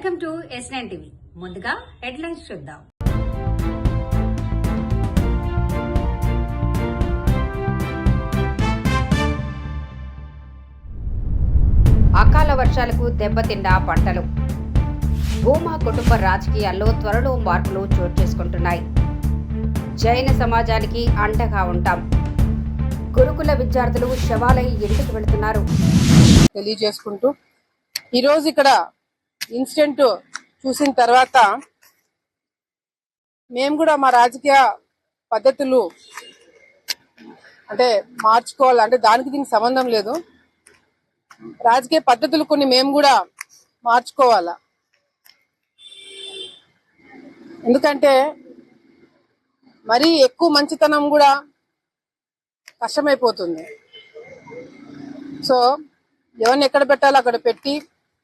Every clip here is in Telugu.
Welcome to S9 TV. ముందుగా హెడ్లైన్స్ చూద్దాం. అకాల వర్షాలకు దెబ్బతిన్న పంటలు. భూమా కుటుంబ రాజకీయాల్లో త్వరలో మార్పులు చోటు చేసుకుంటున్నాయి. జైన సమాజానికి అండగా ఉంటాం. గురుకుల విద్యార్థులు శవాలై ఇంటికి వెళుతున్నారు. తెలియజేసుకుంటూ ఈరోజు ఇక్కడ ఇన్సిడెంట్ చూసిన తర్వాత మేము కూడా మా రాజకీయ పద్ధతులు అంటే మార్చుకోవాలి. అంటే దానికి దీనికి సంబంధం లేదు. రాజకీయ పద్ధతులు కొన్ని మేము కూడా మార్చుకోవాలా. ఎందుకంటే మరీ ఎక్కువ మంచితనం కూడా కష్టమైపోతుంది. సో ఎవరిని ఎక్కడ పెట్టాలో అక్కడ పెట్టి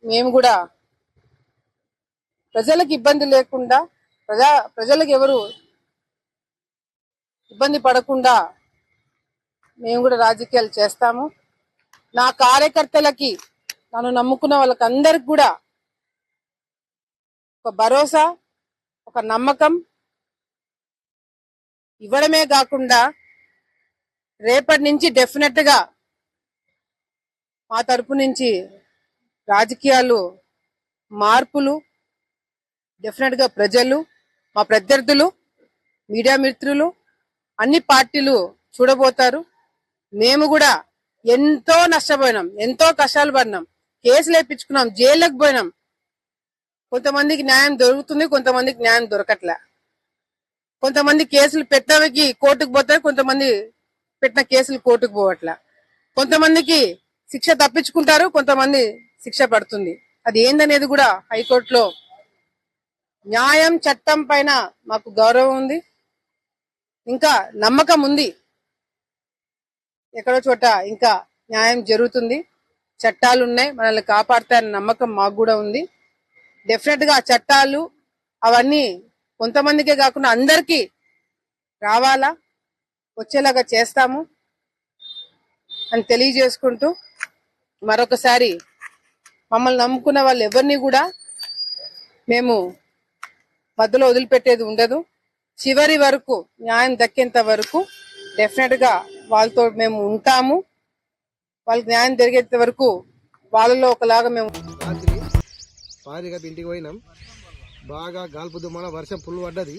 మేము కూడా ప్రజలకు ఇబ్బంది లేకుండా ప్రజలకు ఎవరు ఇబ్బంది పడకుండా మేము కూడా రాజకీయాలు చేస్తాము. నా కార్యకర్తలకి, నన్ను నమ్ముకున్న వాళ్ళకి అందరికి కూడా ఒక భరోసా, ఒక నమ్మకం ఇవ్వడమే కాకుండా రేపటి నుంచి డెఫినెట్ గా మా తరపు నుంచి రాజకీయాలు మార్పులు డెఫినెట్ గా ప్రజలు, మా ప్రత్యర్థులు, మీడియా మిత్రులు, అన్ని పార్టీలు చూడబోతారు. మేము కూడా ఎంతో నష్టపోయినాం, ఎంతో కష్టాలు పడినాం, కేసులు వేయించుకున్నాం, జైళ్ళకి పోయినాం. కొంతమందికి న్యాయం దొరుకుతుంది, కొంతమందికి న్యాయం దొరకట్లే. కొంతమంది కేసులు పెట్టడానికి కోర్టుకు పోతారు, కొంతమంది పెట్టిన కేసులు కోర్టుకు పోవట్లే. కొంతమందికి శిక్ష తప్పించుకుంటారు, కొంతమంది శిక్ష పడుతుంది. అది ఏందనేది కూడా హైకోర్టులో న్యాయం, చట్టం పైన మాకు గౌరవం ఉంది, ఇంకా నమ్మకం ఉంది. ఎక్కడో చోట ఇంకా న్యాయం జరుగుతుంది, చట్టాలు ఉన్నాయి, మనల్ని కాపాడుతాయన్న నమ్మకం మాకు కూడా ఉంది. డెఫినెట్ గా చట్టాలు అవన్నీ కొంతమందికే కాకుండా అందరికీ రావాలా, వచ్చేలాగా చేస్తాము అని తెలియజేసుకుంటూ మరొకసారి మమ్మల్ని నమ్ముకున్న వాళ్ళు ఎవరిని కూడా మేము మధ్యలో వదిలిపెట్టేది ఉండదు. చివరి వరకు న్యాయం దక్కేంత వరకు డెఫినెట్ గా వాళ్ళతో మేము ఉంటాము. వాళ్ళకి న్యాయం జరిగేంత వరకు వాళ్ళలో ఒకలాగా మేము. రాత్రి పారిగా ఇంటికి పోయినాం. బాగా గాల్పు దుమ్మాన వర్షం ఫుల్ పడ్డది.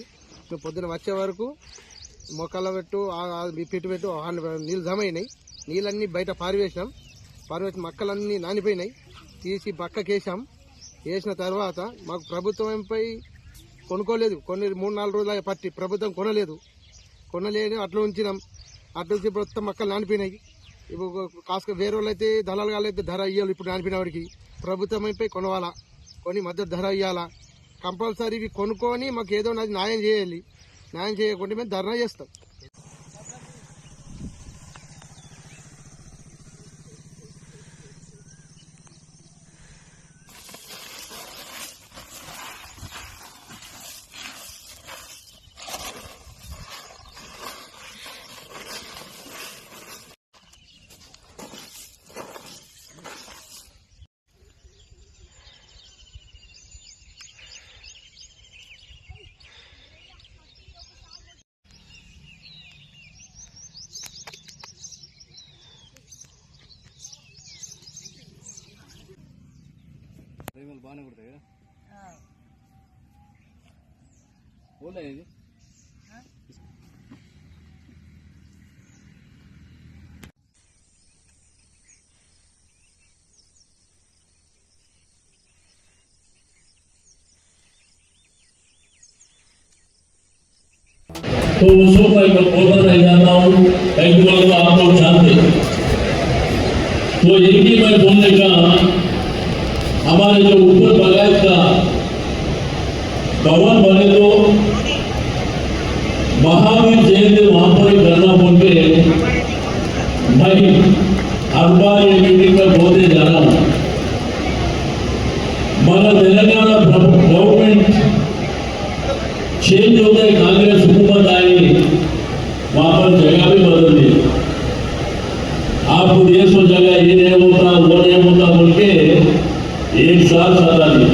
మేము పొద్దున వచ్చే వరకు మొక్కల పెట్టు పిట్టు పెట్టు నీళ్ళు జమ అయినాయి. నీళ్ళన్నీ బయట పారివేసినాం. పారివేసిన మొక్కలన్నీ నానిపోయినాయి. తీసి పక్కకేసాం. వేసిన తర్వాత మాకు ప్రభుత్వంపై కొనుక్కోలేదు. 3-4 రోజులు పట్టి ప్రభుత్వం కొనలేదు. అట్లా ఉంచినాం. అట్లా ఉంచి మొత్తం మొక్కలు నానిపోయినాయి. ఇప్పుడు కాస్త వేరే వాళ్ళు అయితే దళాలు అయితే ధర ఇవ్వాలి. ఇప్పుడు నానిపోయిన వాడికి ప్రభుత్వంపై కొనవాలా, కొని మద్దతు ధర ఇవ్వాలా. కంపల్సరీ ఇవి కొనుక్కొని మాకు ఏదో న్యాయం చేయాలి. న్యాయం చేయకుండా మేము ధర్నా చేస్తాం. బాగానే కుడతాయి కదా ఓలా ఇది. तो उसको मैं प्रपोजल नहीं जाता हूँ, एक बार तो आप लोग जानते। तो एक ही मैं बोलने का, हमारे जो उत्तर बगायत का भवन बने तो महावीर जयंती वहां पर ही करना बोल के मैं हर बार ये मीटिंग में बोलते जा रहा हूँ. हमारा तेलंगाना गवर्नमेंट चेंज हो गए, कांग्रेस हुकूमत आई, वहां पर जगह भी बदल दी. आपको ये सो जगह ये नहीं होता वो नहीं होता बोल के एक साल सता दी.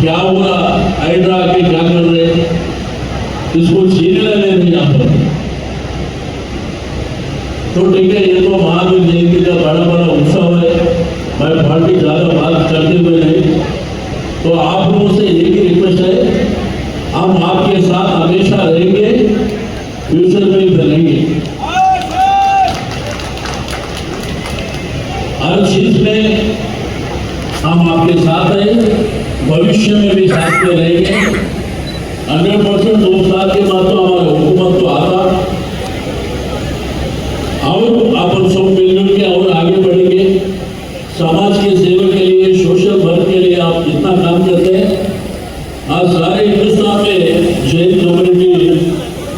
क्या हुआ, हाइड्रा के क्या कर रहे, इसको छीनने नहीं यहाँ पर। तो ठीक है, ये तो महावीर जयंती का बड़ा बड़ा उत्सव है, मैं पार्टी ज्यादा बात करते हुए नहीं, तो आप लोगों से एक ही रिक्वेस्ट है, हम आपके साथ हमेशा रहेंगे, फ्यूचर में भी रहेंगे। हर चीज में हम आपके साथ हैं, भविष्य में भी साथ में रहेंगे। 100% 2 साल के बाद तो हमारा हुकूमत तो आता और अपन सब मिलजुल के और आगे बढ़ेंगे। समाज की सेवा के लिए, सोशल वर्क के लिए आप जितना काम करते हैं, आज सारे हिंदुस्तान में जैन कम्युनिटी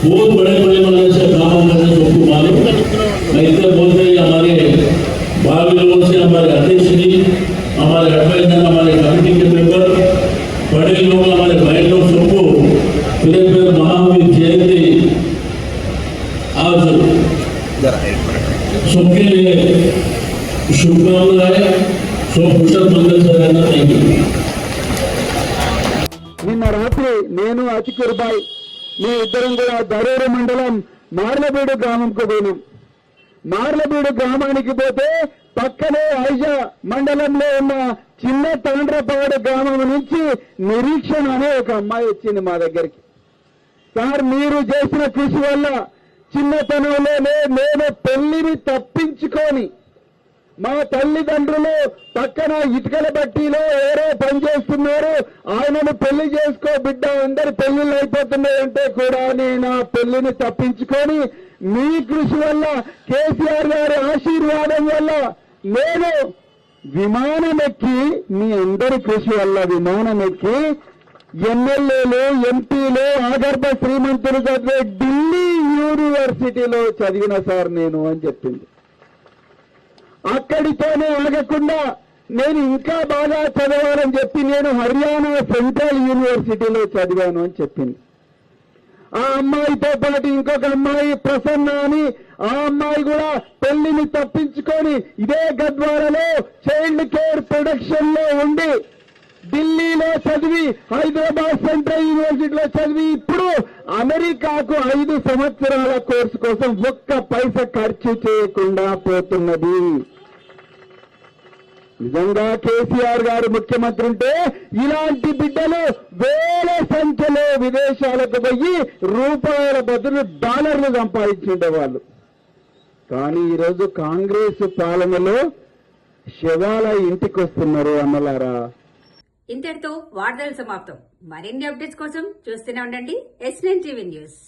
बहुत बड़े बड़े बड़े से काम करने सबको मालूम। मैं इतने बोलते हैं हमारे भावी लोगों से, हमारे अध्यक्ष जी, हमारे एडवाइजर, हमारे कमेटी के मेंबर, बड़े लोग, हमारे भाई लोग, सबको फिर महावीर जयंती आज सबके लिए शुभकामनाएं, सब कुशल मंगल से रहना चाहिए। నిన్న రాత్రి నేను అతికిరుబాయ్ మీ ఇద్దరం కూడా దరూరు మండలం మార్లబీడు గ్రామంకు పోయినాం. మార్లబీడు గ్రామానికి పోతే పక్కనే ఐజా మండలంలో ఉన్న చిన్న తాండ్రపాడు గ్రామం నుంచి నిరీక్షణ అనే ఒక అమ్మాయి వచ్చింది మా దగ్గరికి. సార్, మీరు చేసిన కృషి వల్ల చిన్నతనంలోనే నేను పెళ్లిని తప్పించుకొని, మా తల్లిదండ్రులు పక్కన ఇటుకల బట్టీలో ఎవరో పనిచేస్తున్నారు, ఆయనను పెళ్లి చేసుకో బిడ్డ, అందరి పెళ్లిళ్ళు అయిపోతున్నాయంటే కూడా నేను ఆ పెళ్లిని తప్పించుకొని మీ కృషి వల్ల, కేసీఆర్ గారి ఆశీర్వాదం వల్ల నేను విమానం ఎక్కి, మీ అందరి కృషి వల్ల విమానం ఎక్కి ఎమ్మెల్యేలు, ఎంపీలు, ఆగర్భ శ్రీమంతులు చదివే ఢిల్లీ యూనివర్సిటీలో చదివిన సార్ నేను అని చెప్పింది. అక్కడితోనే ఆగకుండా నేను ఇంకా బాగా చదవాలని చెప్పి నేను హర్యానా సెంట్రల్ యూనివర్సిటీలో చదివాను అని చెప్పింది. ఆ అమ్మాయితో పాటు ఇంకొక అమ్మాయి ప్రసన్న అని, ఆ అమ్మాయి కూడా పెళ్లిని తప్పించుకొని ఇదే గద్వాలలో చైల్డ్ కేర్ ప్రొడక్షన్ లో ఉండి ఢిల్లీలో చదివి, హైదరాబాద్ సెంట్రల్ యూనివర్సిటీలో చదివి, ఇప్పుడు అమెరికాకు 5 సంవత్సరాల కోర్సు కోసం ఒక్క పైసా ఖర్చు చేయకుండా పోతున్నది. నిజంగా కేసీఆర్ గారు ముఖ్యమంత్రి ఉంటే ఇలాంటి బిడ్డలు వేల సంఖ్యలో విదేశాలకు పోయి రూపాయల బదులు డాలర్లు సంపాదించుండేవాళ్ళు. కానీ ఈరోజు కాంగ్రెస్ పాలనలో శవాల ఇంటికి వస్తున్నారు అన్నలారా. ఇంతటితో వార్తలు సమాప్తం. మరిన్ని అప్డేట్స్ కోసం చూస్తూనే ఉండండి S9 టీవీ న్యూస్.